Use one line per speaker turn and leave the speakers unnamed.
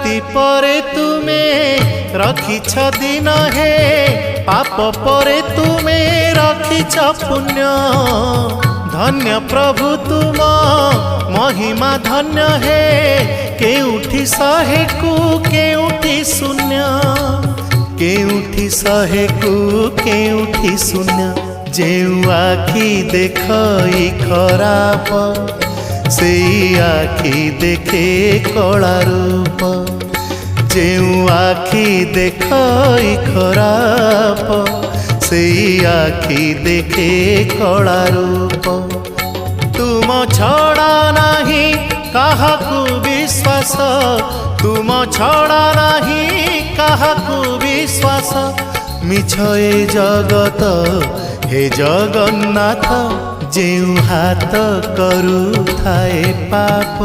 राति परे तुमे रखिछ दिन हे पाप परे तुमे रखिछ पुण्य धन्य प्रभु तुम महिमा धन्य हे केउठी शहे को केउठी शून्य केउठी शहे को केउठी शून्य जेउ आखि देखई खराप से आखि देखे कला रूप जेउ आखि देखई खराप से आखि देखे कला रूप तुम छड़ा नहीं काहाकू विश्वास तुम छड़ा नहीं काहाकू विश्वास मिछ ए जगत हे जगन्नाथ जेउ हाथ करू थाए पाप